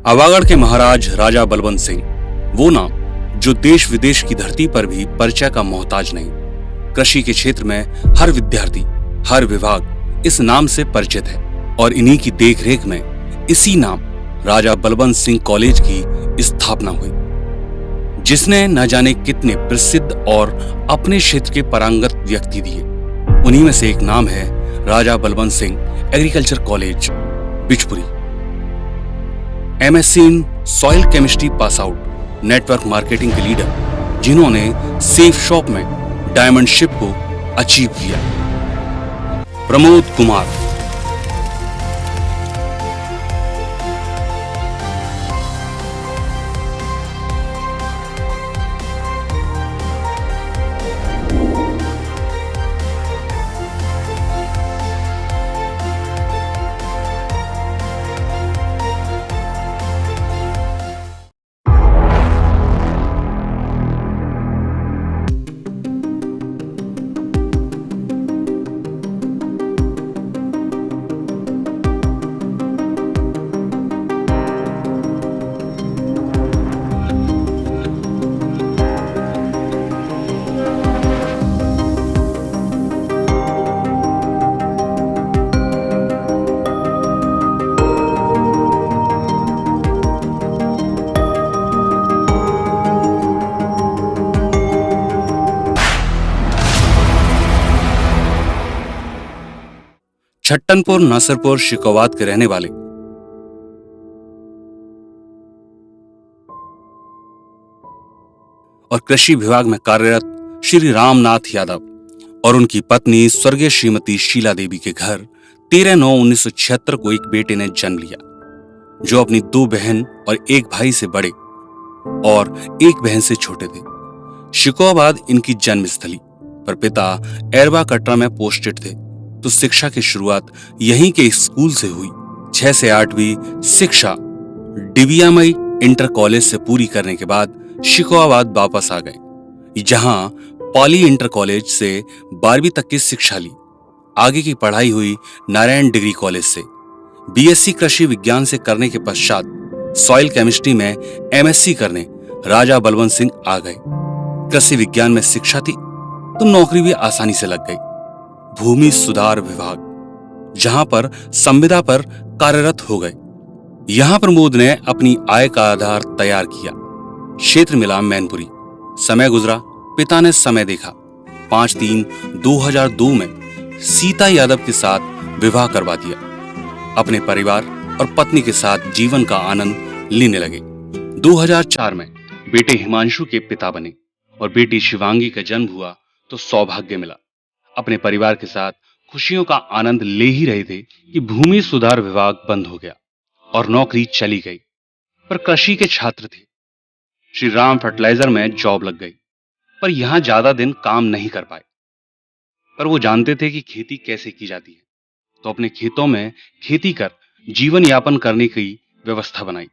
आवागढ़ के महाराज राजा बलवंत सिंह, वो नाम जो देश विदेश की धरती पर भी परिचय का मोहताज नहीं। कृषि के क्षेत्र में हर विद्यार्थी, हर विभाग इस नाम से परिचित है और इन्हीं की देखरेख में इसी नाम राजा बलवंत सिंह कॉलेज की स्थापना हुई, जिसने न जाने कितने प्रसिद्ध और अपने क्षेत्र के पारंगत व्यक्ति दिए। उन्हीं में से एक नाम है Raja Balwant Singh agriculture college Bichpuri. MSc in soil chemistry pass out, network marketing के लीडर, जिन्होंने सेफ शॉप में डायमंड शिप को अचीव किया। प्रमोद कुमार। छट्टनपुर नासिरपुर शिकोवात के रहने वाले और कृषि विभाग में कार्यरत श्री रामनाथ यादव और उनकी पत्नी स्वर्गीय श्रीमती शीला देवी के घर 13/9/1976 को एक बेटे ने जन्म लिया, जो अपनी 2 बहन और 1 भाई से बड़े और 1 बहन से छोटे थे। शिकोवात इनकी जन्मस्थली, पर पिता एरवा कटरा में पोस्टेड थे, तो शिक्षा की शुरुआत यहीं के स्कूल से हुई। 6 से 8वीं शिक्षा डिबियामई इंटर कॉलेज से पूरी करने के बाद शिकोवात वापस आ गए, जहां पॉली इंटर कॉलेज से 12वीं तक की शिक्षा ली। आगे की पढ़ाई हुई नारायण डिग्री कॉलेज से। बीएससी कृषि विज्ञान से करने के पश्चात सॉइल केमिस्ट्री में एमएससी करने राजा बलवंत सिंह आ गए। कृषि विज्ञान में शिक्षा थी तो नौकरी भी आसानी से लग गई। भूमि सुधार विभाग, जहां पर संविदा पर कार्यरत हो गए। यहां प्रमोद ने अपनी आय का आधार तैयार किया। क्षेत्र मिला मैनपुरी। समय गुजरा, पिता ने समय देखा। 5/3/2002 में सीता यादव के साथ विवाह करवा दिया। अपने परिवार और पत्नी के साथ जीवन का आनंद लेने लगे। 2004 में बेटे हिमांशु के पिता बने और बेटी शिवांगी का जन्म हुआ तो सौभाग्य मिला। अपने परिवार के साथ खुशियों का आनंद ले ही रहे थे कि भूमि सुधार विभाग बंद हो गया और नौकरी चली गई। पर कृषि के छात्र थे। श्री राम फर्टिलाइजर में जॉब लग गई, पर यहां ज्यादा दिन काम नहीं कर पाए। पर वो जानते थे कि खेती कैसे की जाती है, तो अपने खेतों में खेती कर जीवन यापन करने की व्यवस्था बनाई।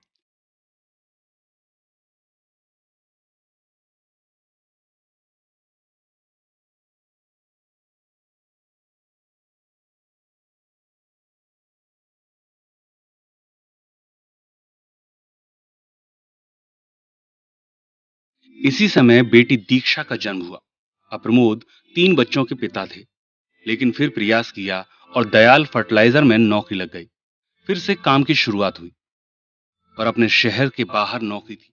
इसी समय बेटी दीक्षा का जन्म हुआ। अब प्रमोद 3 बच्चों के पिता थे, लेकिन फिर प्रयास किया और दयाल फर्टिलाइजर में नौकरी लग गई। फिर से काम की शुरुआत हुई, पर अपने शहर के बाहर नौकरी थी।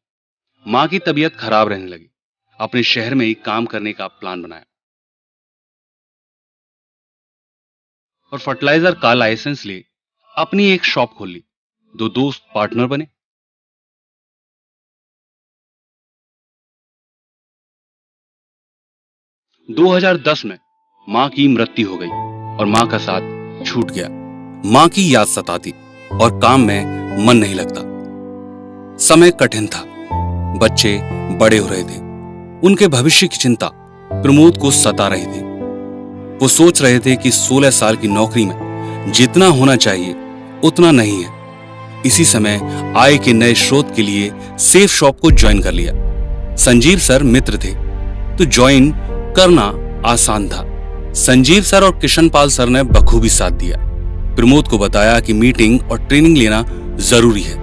मां की तबीयत खराब रहने लगी। अपने शहर में ही काम करने का प्लान बनाया और फर्टिलाइजर का लाइसेंस ले अपनी एक शॉप खोल ली। 2 दोस्त पार्टनर बने। 2010 में मां की मृत्यु हो गई और मां का साथ छूट गया। मां की याद सताती और काम में मन नहीं लगता। समय कठिन था। बच्चे बड़े हो रहे थे। उनके भविष्य की चिंता प्रमोद को सता रही थी। वो सोच रहे थे कि 16 साल की नौकरी में जितना होना चाहिए उतना नहीं है। इसी समय आय के नए स्रोत के लिए सेफ शॉप को ज्वाइन कर लिया। संजीव सर मित्र थे तो ज्वाइन करना आसान था। संजीव सर और किशन पाल सर ने बखूबी साथ दिया। प्रमोद को बताया कि मीटिंग और ट्रेनिंग लेना जरूरी है।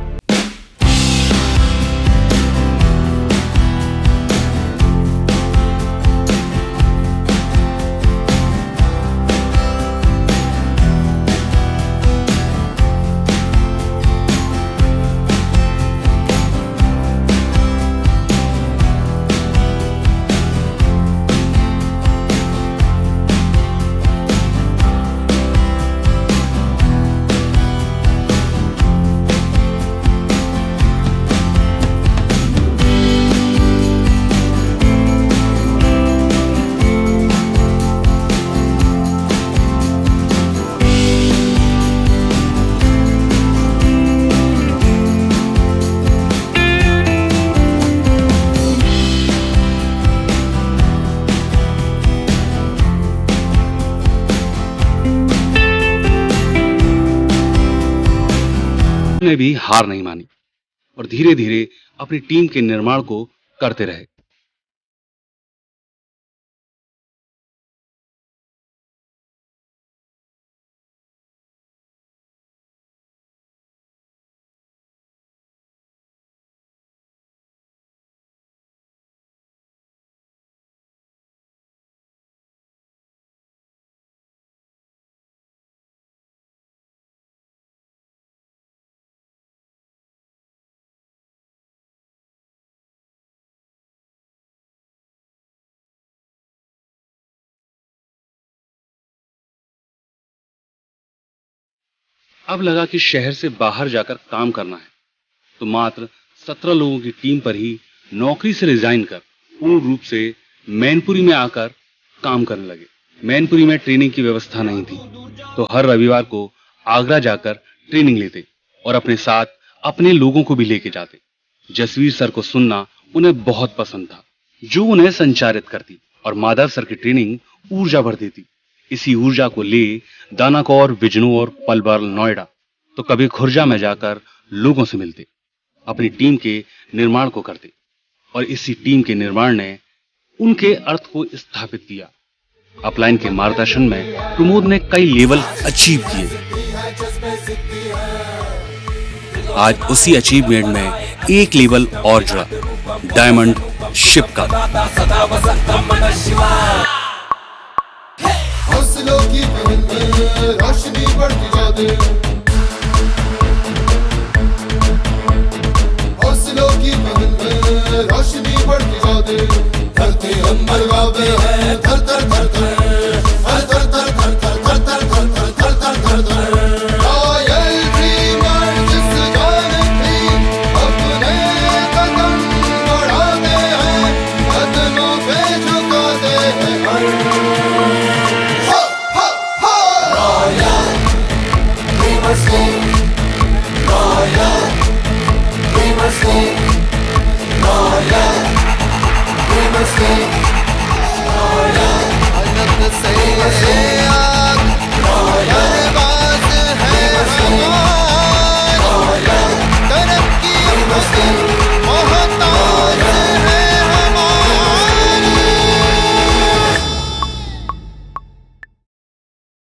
उसने भी हार नहीं मानी और धीरे धीरे अपनी टीम के निर्माण को करते रहे। अब लगा कि शहर से बाहर जाकर काम करना है, तो मात्र 17 लोगों की टीम पर ही नौकरी से रिजाइन कर पूर्ण रूप से मैनपुरी में आकर काम करने लगे। मैनपुरी में ट्रेनिंग की व्यवस्था नहीं थी, तो हर रविवार को आगरा जाकर ट्रेनिंग लेते और अपने साथ अपने लोगों को भी लेके जाते। जसवीर सर को सुनना उन्हें बहुत पसंद था, जो उन्हें संचारित करती और माधव सर की ट्रेनिंग ऊर्जा भर देती। इसी ऊर्जा को ले दाना कौर, बिजनौर, पलवल, नोएडा तो कभी खुर्जा में जाकर लोगों से मिलते, अपनी टीम के निर्माण को करते और इसी टीम के निर्माण ने उनके अर्थ को स्थापित किया। अपलाइन के मार्गदर्शन में प्रमोद ने कई लेवल अचीव किए। आज उसी अचीवमेंट में एक लेवल और जुड़ा, डायमंड शिप का। हौसलों की रोशनी बढ़ती जाती